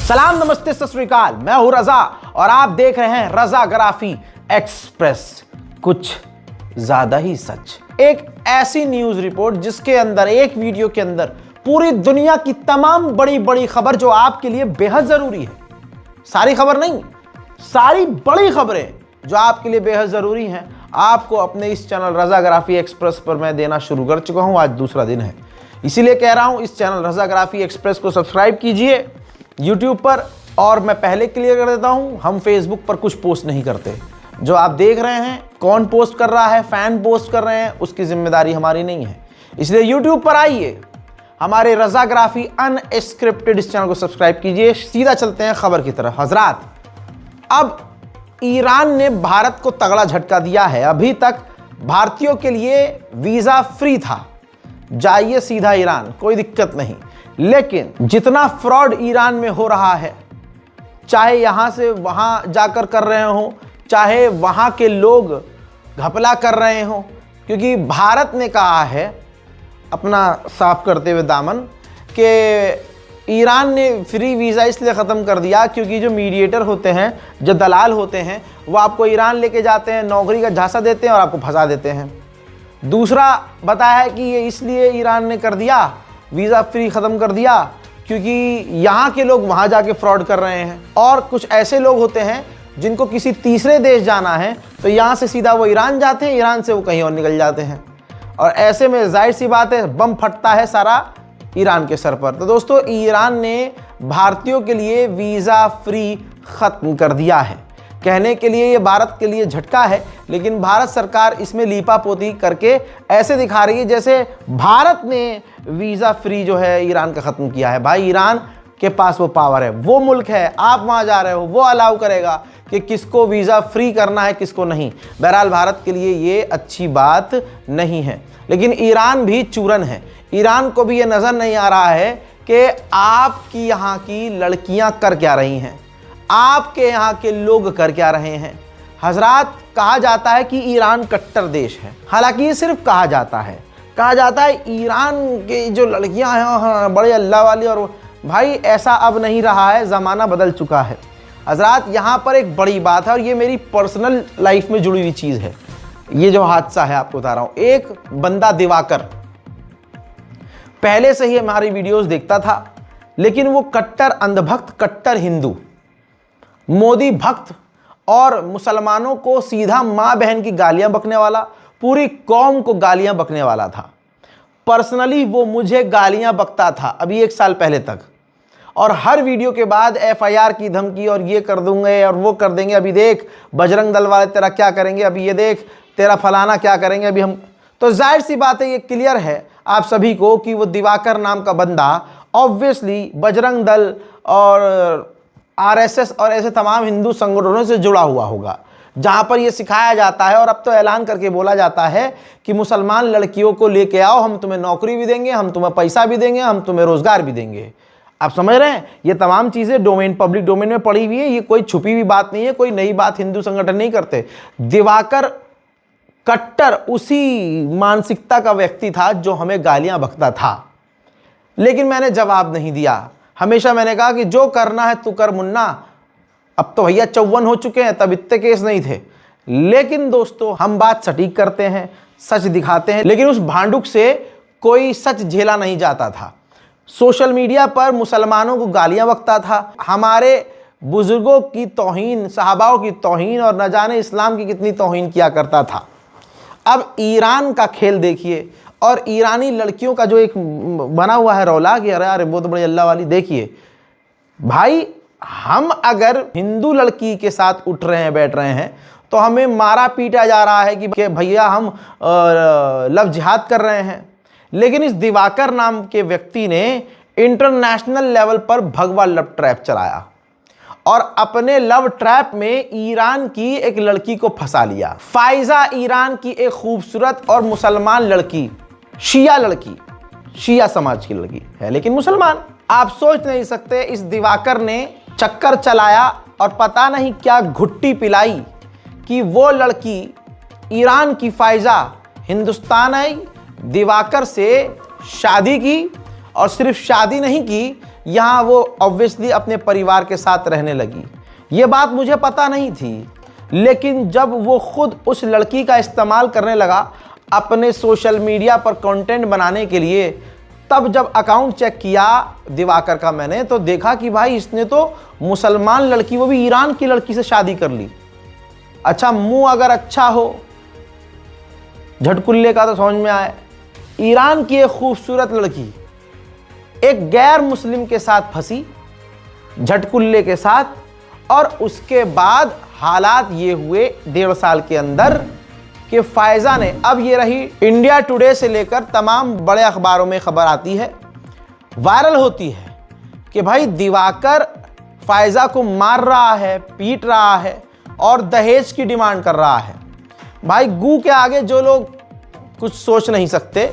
सलाम, नमस्ते, सत श्री अकाल। मैं हूं रजा और आप देख रहे हैं रजाग्राफी एक्सप्रेस। कुछ ज्यादा ही सच। एक ऐसी न्यूज रिपोर्ट जिसके अंदर एक वीडियो के अंदर पूरी दुनिया की तमाम बड़ी बड़ी खबर जो आपके लिए बेहद जरूरी है, सारी खबर नहीं, सारी बड़ी खबरें जो आपके लिए बेहद जरूरी हैं, आपको अपने इस चैनल रजाग्राफी एक्सप्रेस पर मैं देना शुरू कर चुका हूं। आज दूसरा दिन है, इसीलिए कह रहा हूं इस चैनल रजाग्राफी एक्सप्रेस को सब्सक्राइब कीजिए YouTube पर। और मैं पहले क्लियर कर देता हूं, हम Facebook पर कुछ पोस्ट नहीं करते। जो आप देख रहे हैं कौन पोस्ट कर रहा है, फैन पोस्ट कर रहे हैं, उसकी जिम्मेदारी हमारी नहीं है। इसलिए YouTube पर आइए, हमारे रजाग्राफी अनस्क्रिप्टेड इस चैनल को सब्सक्राइब कीजिए। सीधा चलते हैं खबर की तरफ। हजरात, अब ईरान ने भारत को तगड़ा झटका दिया है। अभी तक भारतीयों के लिए वीजा फ्री था, जाइए सीधा ईरान, कोई दिक्कत नहीं। लेकिन जितना फ्रॉड ईरान में हो रहा है, चाहे यहां से वहां जाकर कर रहे हो, चाहे वहां के लोग घपला कर रहे हो, क्योंकि भारत ने कहा है अपना साफ करते हुए दामन कि ईरान ने फ्री वीज़ा इसलिए ख़त्म कर दिया क्योंकि जो मीडिएटर होते हैं, जो दलाल होते हैं, वो आपको ईरान लेके जाते हैं, नौकरी का झांसा देते हैं और आपको फंसा देते हैं। दूसरा बताया है कि ये इसलिए ईरान ने कर दिया, वीज़ा फ्री ख़त्म कर दिया, क्योंकि यहाँ के लोग वहाँ जाके फ्रॉड कर रहे हैं। और कुछ ऐसे लोग होते हैं जिनको किसी तीसरे देश जाना है, तो यहाँ से सीधा वो ईरान जाते हैं, ईरान से वो कहीं और निकल जाते हैं। और ऐसे में जाहिर सी बात है बम फटता है सारा ईरान के सर पर। तो दोस्तों, ईरान ने भारतीयों के लिए वीज़ा फ्री ख़त्म कर दिया है। कहने के लिए ये भारत के लिए झटका है, लेकिन भारत सरकार इसमें लीपापोती करके ऐसे दिखा रही है जैसे भारत ने वीज़ा फ्री जो है ईरान का ख़त्म किया है। भाई, ईरान के पास वो पावर है, वो मुल्क है, आप वहाँ जा रहे हो, वो अलाउ करेगा कि किसको वीज़ा फ्री करना है, किसको नहीं। बहरहाल भारत के लिए ये अच्छी बात नहीं है, लेकिन ईरान भी चूरन है। ईरान को भी ये नज़र नहीं आ रहा है कि आपकी यहाँ की लड़कियाँ कर क्या रही हैं, आपके यहाँ के लोग कर क्या रहे हैं। हजरात, कहा जाता है कि ईरान कट्टर देश है, हालांकि ये सिर्फ कहा जाता है ईरान के जो लड़कियां हैं हाँ, बड़े अल्लाह वाली। और भाई, ऐसा अब नहीं रहा है, ज़माना बदल चुका है। हजरात, यहाँ पर एक बड़ी बात है और ये मेरी पर्सनल लाइफ में जुड़ी हुई चीज़ है। ये जो हादसा है आपको बता रहा हूँ। एक बंदा दिवाकर पहले से ही हमारी वीडियोस देखता था, लेकिन वो कट्टर अंधभक्त, कट्टर हिंदू, मोदी भक्त और मुसलमानों को सीधा माँ बहन की गालियां बकने वाला, पूरी कौम को गालियां बकने वाला था। पर्सनली वो मुझे गालियां बकता था अभी 1 साल पहले तक, और हर वीडियो के बाद FIR की धमकी और ये कर दूंगे और वो कर देंगे, अभी देख बजरंग दल वाले तेरा क्या करेंगे, अभी ये देख तेरा फलाना क्या करेंगे अभी हम। तो जाहिर सी बात है, ये क्लियर है आप सभी को कि वो दिवाकर नाम का बंदा ऑब्वियसली बजरंग दल और RSS और ऐसे तमाम हिंदू संगठनों से जुड़ा हुआ होगा, जहां पर यह सिखाया जाता है और अब तो ऐलान करके बोला जाता है कि मुसलमान लड़कियों को लेके आओ, हम तुम्हें नौकरी भी देंगे, हम तुम्हें पैसा भी देंगे, हम तुम्हें रोजगार भी देंगे। आप समझ रहे हैं, ये तमाम चीजें डोमेन, पब्लिक डोमेन में पड़ी हुई है, ये कोई छुपी हुई बात नहीं है, कोई नई बात हिंदू संगठन नहीं करते। दिवाकर कट्टर उसी मानसिकता का व्यक्ति था जो हमें गालियां बकता था, लेकिन मैंने जवाब नहीं दिया। हमेशा मैंने कहा कि जो करना है तू कर मुन्ना। अब तो भैया 54 हो चुके हैं, तब इतने केस नहीं थे। लेकिन दोस्तों, हम बात सटीक करते हैं, सच दिखाते हैं, लेकिन उस भांडुक से कोई सच झेला नहीं जाता था। सोशल मीडिया पर मुसलमानों को गालियां बकता था, हमारे बुजुर्गों की तौहीन, सहाबाओं की तौहीन और न जाने इस्लाम की कितनी तौहीन किया करता था। अब ईरान का खेल देखिए, और ईरानी लड़कियों का जो एक बना हुआ है रौला कि अरे वो तो बड़ी अल्लाह वाली। देखिए भाई, हम अगर हिंदू लड़की के साथ उठ रहे हैं, बैठ रहे हैं, तो हमें मारा पीटा जा रहा है कि भैया हम लव जिहाद कर रहे हैं। लेकिन इस दिवाकर नाम के व्यक्ति ने इंटरनेशनल लेवल पर भगवा लव ट्रैप चलाया और अपने लव ट्रैप में ईरान की एक लड़की को फंसा लिया। फाइजा ईरान की एक खूबसूरत और मुसलमान लड़की, शिया लड़की, शिया समाज की लड़की है, लेकिन मुसलमान। आप सोच नहीं सकते, इस दिवाकर ने चक्कर चलाया और पता नहीं क्या घुट्टी पिलाई कि वो लड़की ईरान की फाइजा हिंदुस्तान आई, दिवाकर से शादी की, और सिर्फ शादी नहीं की यहाँ वो ऑब्वियसली अपने परिवार के साथ रहने लगी। ये बात मुझे पता नहीं थी, लेकिन जब वो खुद उस लड़की का इस्तेमाल करने लगा अपने सोशल मीडिया पर कंटेंट बनाने के लिए, तब जब अकाउंट चेक किया दिवाकर का मैंने, तो देखा कि भाई इसने तो मुसलमान लड़की, वो भी ईरान की लड़की से शादी कर ली। अच्छा, मुंह अगर अच्छा हो झटकुल्ले का तो समझ में आए। ईरान की एक खूबसूरत लड़की एक गैर मुस्लिम के साथ फंसी झटकुल्ले के साथ, और उसके बाद हालात ये हुए 1.5 साल के अंदर कि फायजा ने, अब ये रही इंडिया टुडे से लेकर तमाम बड़े अखबारों में खबर आती है, वायरल होती है कि भाई दिवाकर फायजा को मार रहा है, पीट रहा है और दहेज की डिमांड कर रहा है। भाई गू के आगे जो लोग कुछ सोच नहीं सकते,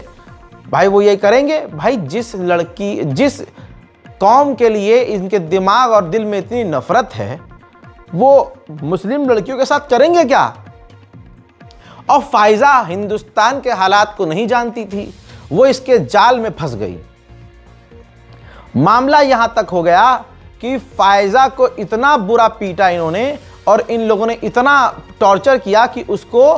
भाई वो यही करेंगे। भाई जिस कौम के लिए इनके दिमाग और दिल में इतनी नफरत है, वो मुस्लिम लड़कियों के साथ करेंगे क्या? और फायजा हिंदुस्तान के हालात को नहीं जानती थी, वो इसके जाल में फंस गई। मामला यहां तक हो गया कि फायजा को इतना बुरा पीटा इन्होंने और इन लोगों ने इतना टॉर्चर किया कि उसको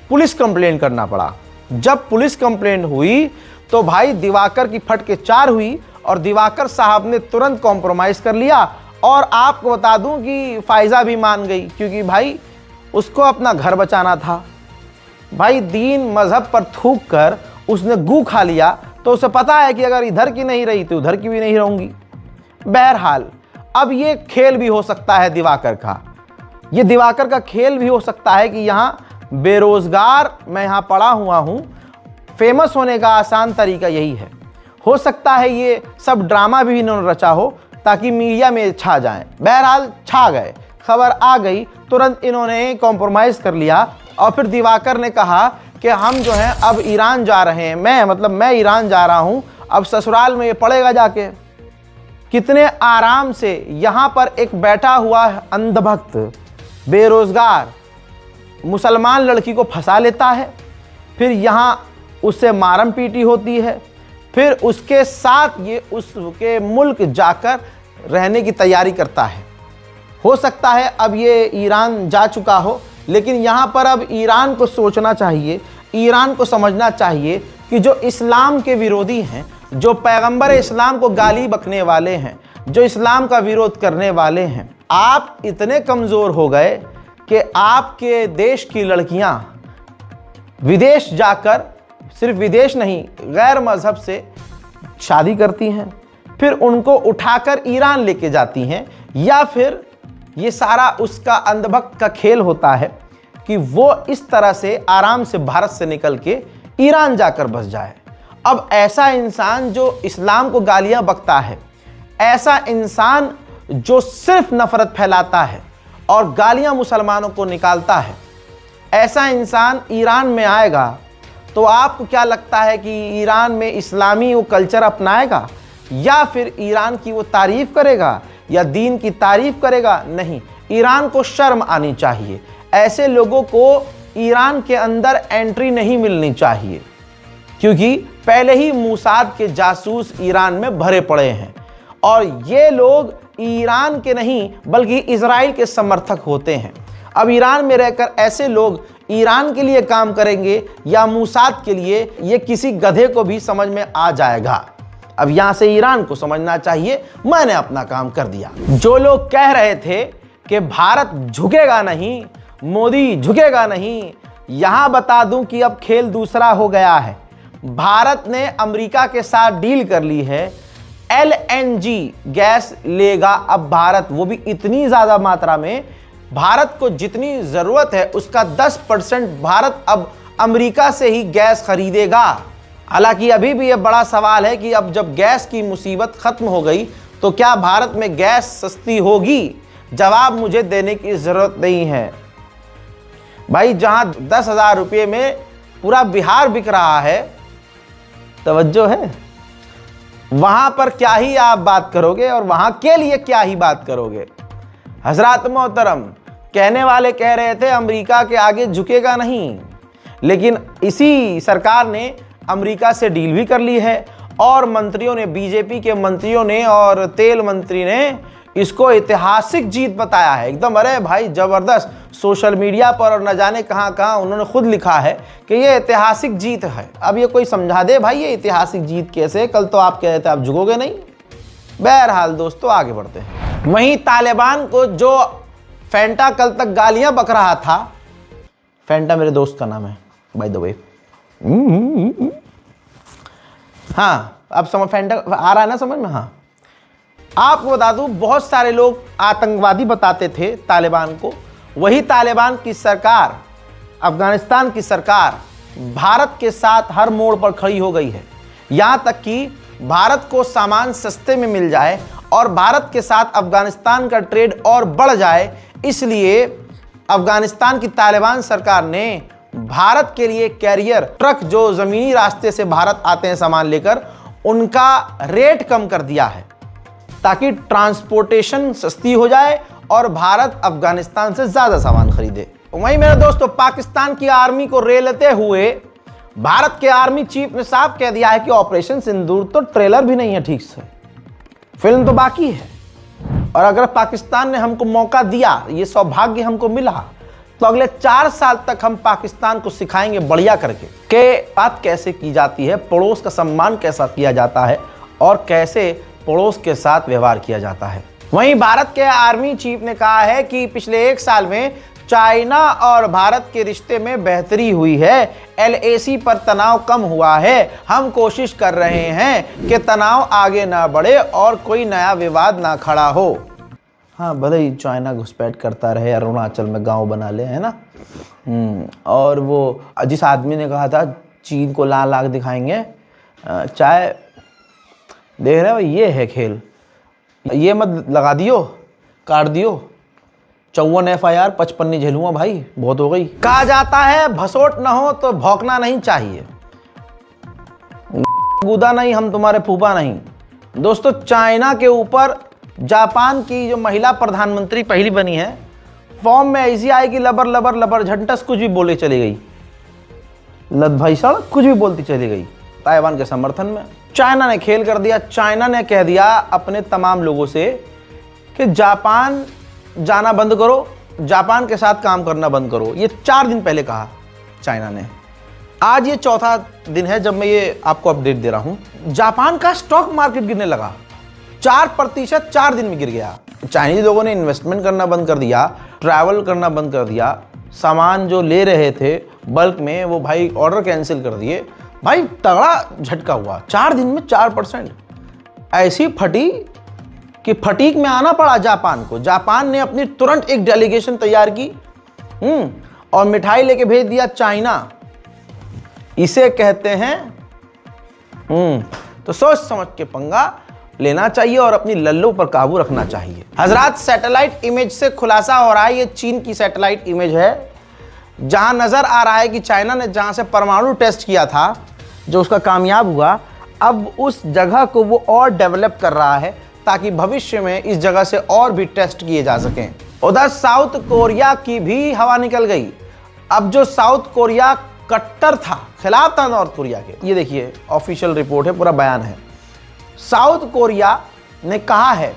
पुलिस कंप्लेंट करना पड़ा। जब पुलिस कंप्लेंट हुई तो भाई दिवाकर की फट के 4 हुई और दिवाकर साहब ने तुरंत कॉम्प्रोमाइज कर लिया। और आपको बता दूं कि फायजा भी मान गई, क्योंकि भाई उसको अपना घर बचाना था। भाई दीन मजहब पर थूक कर उसने गू खा लिया, तो उसे पता है कि अगर इधर की नहीं रही तो उधर की भी नहीं रहूंगी। बहरहाल अब ये खेल भी हो सकता है दिवाकर का, ये दिवाकर का खेल भी हो सकता है कि यहाँ बेरोजगार मैं यहाँ पड़ा हुआ हूँ, फेमस होने का आसान तरीका यही है। हो सकता है ये सब ड्रामा भी इन्होंने रचा हो ताकि मीडिया में छा जाएं। बहरहाल छा गए, खबर आ गई, तुरंत इन्होंने कॉम्प्रोमाइज़ कर लिया। और फिर दिवाकर ने कहा कि हम जो हैं अब ईरान जा रहे हैं, मैं ईरान जा रहा हूँ, अब ससुराल में ये पड़ेगा जाके। कितने आराम से यहाँ पर एक बैठा हुआ अंधभक्त बेरोजगार मुसलमान लड़की को फंसा लेता है, फिर यहाँ उससे मारम पीटी होती है, फिर उसके साथ ये उसके मुल्क जाकर रहने की तैयारी करता है। हो सकता है अब ये ईरान जा चुका हो, लेकिन यहाँ पर अब ईरान को सोचना चाहिए, ईरान को समझना चाहिए कि जो इस्लाम के विरोधी हैं, जो पैगंबर इस्लाम को गाली बकने वाले हैं, जो इस्लाम का विरोध करने वाले हैं, आप इतने कमज़ोर हो गए कि आपके देश की लड़कियां विदेश जाकर, सिर्फ विदेश नहीं गैर मजहब से शादी करती हैं, फिर उनको उठाकर ईरान लेके जाती हैं, या फिर ये सारा उसका अंधभक्त का खेल होता है कि वो इस तरह से आराम से भारत से निकल के ईरान जाकर बस जाए। अब ऐसा इंसान जो इस्लाम को गालियां बकता है, ऐसा इंसान जो सिर्फ नफरत फैलाता है और गालियां मुसलमानों को निकालता है, ऐसा इंसान ईरान में आएगा तो आपको क्या लगता है कि ईरान में इस्लामी वो कल्चर अपनाएगा, या फिर ईरान की वो तारीफ करेगा, या दीन की तारीफ करेगा? नहीं, ईरान को शर्म आनी चाहिए। ऐसे लोगों को ईरान के अंदर एंट्री नहीं मिलनी चाहिए, क्योंकि पहले ही मूसाद के जासूस ईरान में भरे पड़े हैं और ये लोग ईरान के नहीं बल्कि इजराइल के समर्थक होते हैं। अब ईरान में रहकर ऐसे लोग ईरान के लिए काम करेंगे या मूसाद के लिए, ये किसी गधे को भी समझ में आ जाएगा। अब यहां से ईरान को समझना चाहिए, मैंने अपना काम कर दिया। जो लोग कह रहे थे कि भारत झुकेगा नहीं, मोदी झुकेगा नहीं, यहां बता दूं कि अब खेल दूसरा हो गया है। भारत ने अमेरिका के साथ डील कर ली है, LNG गैस लेगा अब भारत, वो भी इतनी ज्यादा मात्रा में। भारत को जितनी जरूरत है उसका 10% भारत अब अमेरिका से ही गैस खरीदेगा। हालांकि अभी भी यह बड़ा सवाल है कि अब जब गैस की मुसीबत खत्म हो गई तो क्या भारत में गैस सस्ती होगी? जवाब मुझे देने की जरूरत नहीं है भाई। जहां 10,000 रुपये में पूरा बिहार बिक रहा है, तवज्जो है, वहां पर क्या ही आप बात करोगे और वहां के लिए क्या ही बात करोगे। हजरात मोहतरम, कहने वाले कह रहे थे अमेरिका के आगे झुकेगा नहीं, लेकिन इसी सरकार ने अमेरिका से डील भी कर ली है और मंत्रियों ने, बीजेपी के मंत्रियों ने और तेल मंत्री ने इसको ऐतिहासिक जीत बताया है एकदम। अरे भाई जबरदस्त, सोशल मीडिया पर और न जाने कहां कहां उन्होंने खुद लिखा है कि ये ऐतिहासिक जीत है। अब ये कोई समझा दे भाई ये ऐतिहासिक जीत कैसे, कल तो आप कह रहे थे आप झुकोगे नहीं। बहरहाल दोस्तों आगे बढ़ते हैं। वहीं तालिबान को जो फेंटा कल तक गालियां बक रहा था, फेंटा मेरे दोस्त का नाम है बाय द वे। हाँ अब समझ, फेंटा आ रहा है ना समझ में। हाँ आपको बता दूं, बहुत सारे लोग आतंकवादी बताते थे तालिबान को। वही तालिबान की सरकार, अफगानिस्तान की सरकार भारत के साथ हर मोड़ पर खड़ी हो गई है। यहां तक कि भारत को सामान सस्ते में मिल जाए और भारत के साथ अफगानिस्तान का ट्रेड और बढ़ जाए, इसलिए अफगानिस्तान की तालिबान सरकार ने भारत के लिए कैरियर ट्रक जो जमीनी रास्ते से भारत आते हैं सामान लेकर, उनका रेट कम कर दिया है ताकि ट्रांसपोर्टेशन सस्ती हो जाए और भारत अफगानिस्तान से ज्यादा सामान खरीदे। वहीं मेरे दोस्तों, पाकिस्तान की आर्मी को रेलते हुए भारत के आर्मी चीफ ने साफ कह दिया है कि ऑपरेशन सिंदूर तो ट्रेलर भी नहीं है ठीक से, फिल्म तो बाकी है। और अगर पाकिस्तान ने हमको मौका दिया, ये सौभाग्य हमको मिला, तो अगले 4 साल तक हम पाकिस्तान को सिखाएंगे बढ़िया करके कि बात कैसे की जाती है, पड़ोस का सम्मान कैसा किया जाता है और कैसे पड़ोस के साथ व्यवहार किया जाता है। वहीं भारत के आर्मी चीफ ने कहा है कि पिछले 1 साल में चाइना और भारत के रिश्ते में बेहतरी हुई है, LAC पर तनाव कम हुआ है। हम कोशिश कर रहे हैं कि तनाव आगे ना बढ़े और कोई नया विवाद ना खड़ा हो। हाँ भले ही चाइना घुसपैठ करता रहे, अरुणाचल में गांव बना ले, है ना। और वो जिस आदमी ने कहा था चीन को लाल आग दिखाएंगे, चाहे देख रहे हो ये है खेल, ये मत लगा दियो, काट दियो। 54 FIR 55 नहीं झेलूंगा भाई, बहुत हो गई। कहा जाता है भसोट ना हो तो भौंकना नहीं चाहिए, गुदा नहीं हम तुम्हारे फूफा नहीं। दोस्तों चाइना के ऊपर जापान की जो महिला प्रधानमंत्री पहली बनी है, फॉर्म में ऐसी आई कि लबर लबर लबर झंटस कुछ भी बोले चली गई, लद भाई सड़क कुछ भी बोलती चली गई ताइवान के समर्थन में। चाइना ने खेल कर दिया। चाइना ने कह दिया अपने तमाम लोगों से कि जापान जाना बंद करो, जापान के साथ काम करना बंद करो। ये 4 दिन पहले कहा चाइना ने। आज ये 4था दिन है जब मैं ये आपको अपडेट दे रहा हूं। जापान का स्टॉक मार्केट गिरने लगा, 4% 4 दिन में गिर गया। चाइनीज लोगों ने इन्वेस्टमेंट करना बंद कर दिया, ट्रैवल करना बंद कर दिया, सामान जो ले रहे थे बल्क में वो भाई ऑर्डर कैंसिल कर दिए। भाई तगड़ा झटका हुआ, 4 दिन में 4%। ऐसी फटी कि फटीक में आना पड़ा जापान को। जापान ने अपनी तुरंत एक डेलीगेशन तैयार की और मिठाई लेके भेज दिया चाइना। इसे कहते हैं तो सोच समझ के पंगा लेना चाहिए और अपनी लल्लू पर काबू रखना चाहिए। हजरात सैटेलाइट इमेज से खुलासा हो रहा है, ये चीन की सैटेलाइट इमेज है जहां नजर आ रहा है कि चाइना ने जहां से परमाणु टेस्ट किया था, जो उसका कामयाब हुआ, अब उस जगह को वो और डेवलप कर रहा है ताकि भविष्य में इस जगह से और भी टेस्ट किए जा सकें। उधर साउथ कोरिया की भी हवा निकल गई। अब जो साउथ कोरिया कट्टर था, खिलाफ था नॉर्थ कोरिया के, ये देखिए ऑफिशियल रिपोर्ट है, पूरा बयान है। साउथ कोरिया ने कहा है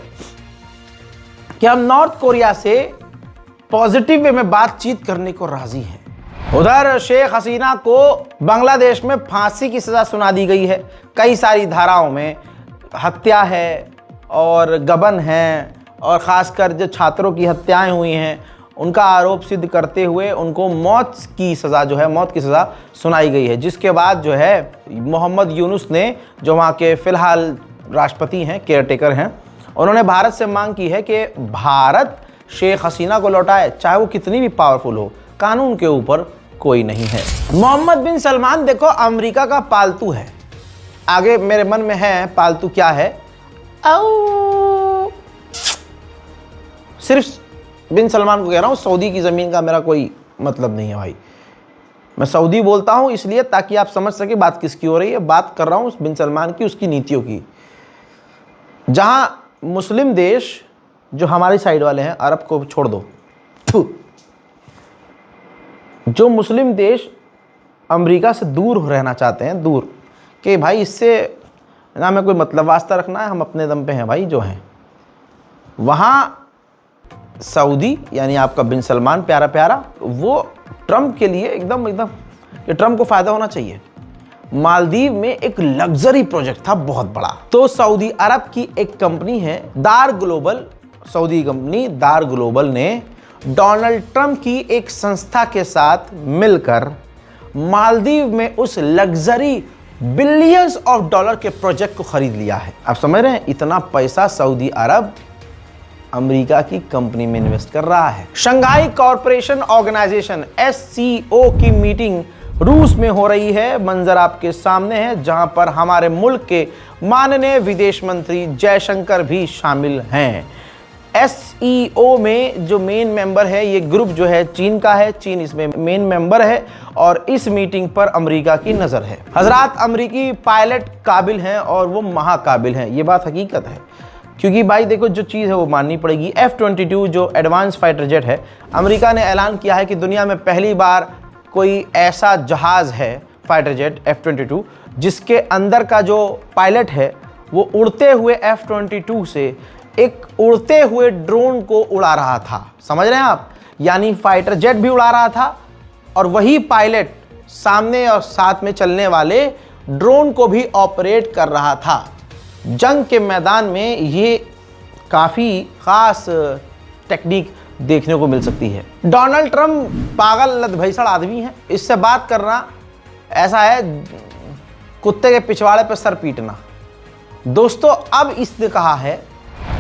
कि हम नॉर्थ कोरिया से पॉजिटिव वे में बातचीत करने को राजी हैं। उधर शेख हसीना को बांग्लादेश में फांसी की सजा सुना दी गई है। कई सारी धाराओं में हत्या है और गबन है, और खासकर जो छात्रों की हत्याएं हुई हैं उनका आरोप सिद्ध करते हुए उनको मौत की सज़ा जो है, मौत की सज़ा सुनाई गई है। जिसके बाद जो है मोहम्मद यूनुस ने, जो वहाँ के फ़िलहाल राष्ट्रपति हैं, केयरटेकर हैं, उन्होंने भारत से मांग की है कि भारत शेख हसीना को लौटाए, चाहे वो कितनी भी पावरफुल हो। कानून के ऊपर कोई नहीं है। मोहम्मद बिन सलमान देखो अमेरिका का पालतू है। आगे मेरे मन में है पालतू क्या है, सिर्फ बिन सलमान को कह रहा हूं, सऊदी की ज़मीन का मेरा कोई मतलब नहीं है भाई। मैं सऊदी बोलता हूं इसलिए ताकि आप समझ सके बात किसकी हो रही है। बात कर रहा हूं बिन सलमान की, उसकी नीतियों की। जहां मुस्लिम देश जो हमारी साइड वाले हैं, अरब को छोड़ दो, जो मुस्लिम देश अमेरिका से दूर रहना चाहते हैं, दूर कि भाई इससे ना हमें कोई मतलब वास्ता रखना है, हम अपने दम पे हैं भाई जो हैं। वहाँ सऊदी यानी आपका बिन सलमान प्यारा प्यारा, वो ट्रंप के लिए एकदम ये ट्रंप को फ़ायदा होना चाहिए। मालदीव में एक लग्जरी प्रोजेक्ट था बहुत बड़ा। तो सऊदी अरब की एक कंपनी है दार ग्लोबल, सऊदी कंपनी दार ग्लोबल ने डोनाल्ड ट्रंप की एक संस्था के साथ मिलकर मालदीव में उस लग्जरी बिलियंस ऑफ डॉलर के प्रोजेक्ट को खरीद लिया है। आप समझ रहे हैं, इतना पैसा सऊदी अरब अमेरिका की कंपनी में इन्वेस्ट कर रहा है। शंघाई कॉरपोरेशन ऑर्गेनाइजेशन SCO की मीटिंग रूस में हो रही है। मंजर आपके सामने है, जहां पर हमारे मुल्क के माननीय विदेश मंत्री जयशंकर भी शामिल हैं। SCO में जो मेन मेंबर है, ये ग्रुप जो है चीन का है, चीन इसमें मेन मेंबर है और इस मीटिंग पर अमेरिका की नज़र है। हजरात, अमेरिकी पायलट काबिल हैं और वो महाकाबिल हैं, ये बात हकीकत है। क्योंकि भाई देखो, जो चीज़ है वो माननी पड़ेगी। F-22 जो एडवांस फाइटर जेट है, अमेरिका ने ऐलान किया है कि दुनिया में पहली बार कोई ऐसा जहाज़ है फाइटर जेट F-22 जिसके अंदर का जो पायलट है वो उड़ते हुए F-22 से एक उड़ते हुए ड्रोन को उड़ा रहा था। समझ रहे हैं आप, यानी फाइटर जेट भी उड़ा रहा था और वही पायलट सामने और साथ में चलने वाले ड्रोन को भी ऑपरेट कर रहा था। जंग के मैदान में ये काफ़ी ख़ास टेक्निक देखने को मिल सकती है। डोनाल्ड ट्रंप पागल लदभैसड़ आदमी है, इससे बात करना ऐसा है कुत्ते के पिछवाड़े पर सर पीटना। दोस्तों, अब इसने कहा है,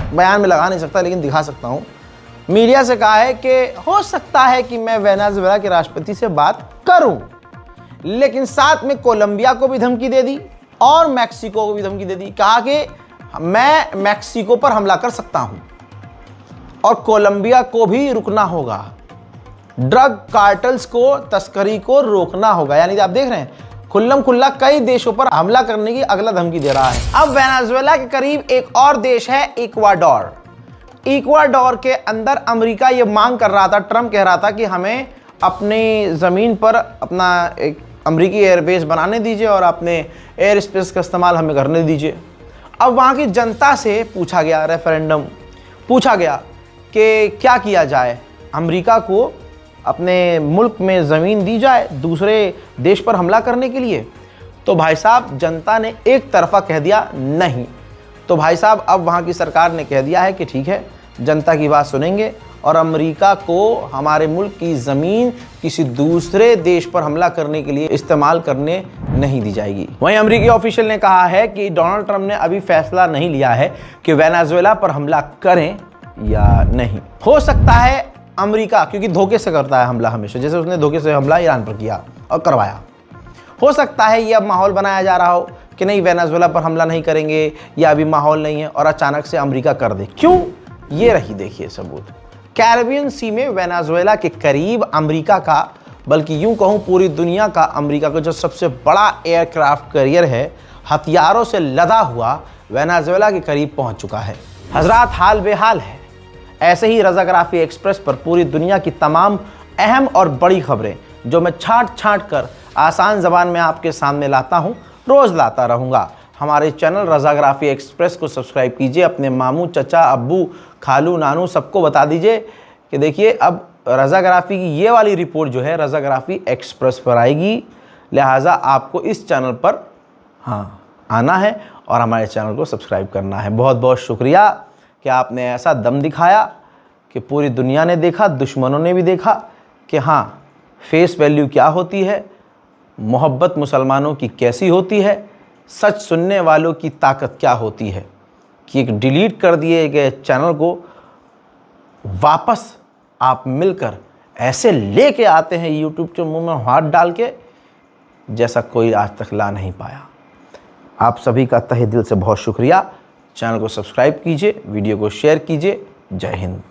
बयान में लगा नहीं सकता लेकिन दिखा सकता हूँ, मीडिया से कहा है कि हो सकता है कि मैं वेनेजुएला के राष्ट्रपति से बात करूं, लेकिन साथ में कोलंबिया को भी धमकी दे दी और मैक्सिको को भी धमकी दे दी। कहा कि मैं मैक्सिको पर हमला कर सकता हूं और कोलंबिया को भी रुकना होगा, ड्रग कार्टल्स को, तस्करी को रोकना होगा। यानी आप देख रहे हैं, खुल्लम खुल्ला कई देशों पर हमला करने की अगला धमकी दे रहा है। अब वेनेजुएला के करीब एक और देश है इक्वाडोर। इक्वाडोर के अंदर अमेरिका ये मांग कर रहा था, ट्रंप कह रहा था कि हमें अपनी ज़मीन पर अपना एक अमेरिकी एयरबेस बनाने दीजिए और अपने एयर स्पेस का इस्तेमाल हमें करने दीजिए। अब वहाँ की जनता से पूछा गया, रेफरेंडम पूछा गया कि क्या किया जाए, अमेरिका को अपने मुल्क में ज़मीन दी जाए दूसरे देश पर हमला करने के लिए। तो भाई साहब, जनता ने एक तरफा कह दिया नहीं। तो भाई साहब, अब वहाँ की सरकार ने कह दिया है कि ठीक है, जनता की बात सुनेंगे और अमेरिका को हमारे मुल्क की ज़मीन किसी दूसरे देश पर हमला करने के लिए इस्तेमाल करने नहीं दी जाएगी। वहीं अमेरिकी ऑफिशियल ने कहा है कि डोनाल्ड ट्रंप ने अभी फैसला नहीं लिया है कि वेनेजुएला पर हमला करें या नहीं। हो सकता है अमेरिका, क्योंकि धोखे से करता है हमला हमेशा, जैसे उसने धोखे से हमला ईरान पर किया और करवाया, हो सकता है ये अब माहौल बनाया जा रहा हो कि नहीं वेनेजुएला पर हमला नहीं करेंगे या अभी माहौल नहीं है और अचानक से अमेरिका कर दे। क्यों? ये रही देखिए सबूत। कैरेबियन सी में वेनेजुएला के करीब अमेरिका का, बल्कि यूं कहूं पूरी दुनिया का, अमेरिका का जो सबसे बड़ा एयरक्राफ्ट कैरियर है, हथियारों से लदा हुआ, वेनेजुएला के करीब पहुंच चुका है। हजरात, हाल बेहाल है। ऐसे ही रज़ाग्राफी एक्सप्रेस पर पूरी दुनिया की तमाम अहम और बड़ी खबरें जो मैं छांट छांट कर आसान ज़बान में आपके सामने लाता हूं, रोज़ लाता रहूँगा। हमारे चैनल रज़ाग्राफी एक्सप्रेस को सब्सक्राइब कीजिए, अपने मामू, चचा, अब्बू, खालू, नानू सबको बता दीजिए कि देखिए अब रज़ाग्राफी की ये वाली रिपोर्ट जो है रज़ाग्राफी एक्सप्रेस पर आएगी। लिहाजा आपको इस चैनल पर आना है और हमारे चैनल को सब्सक्राइब करना है। बहुत बहुत शुक्रिया कि आपने ऐसा दम दिखाया कि पूरी दुनिया ने देखा, दुश्मनों ने भी देखा कि हाँ, फेस वैल्यू क्या होती है, मोहब्बत मुसलमानों की कैसी होती है, सच सुनने वालों की ताकत क्या होती है, कि एक डिलीट कर दिए गए चैनल को वापस आप मिलकर ऐसे लेके आते हैं यूट्यूब के मुंह में हाथ डाल के, जैसा कोई आज तक ला नहीं पाया। आप सभी का तहे दिल से बहुत शुक्रिया। चैनल को सब्सक्राइब कीजिए, वीडियो को शेयर कीजिए। जय हिंद।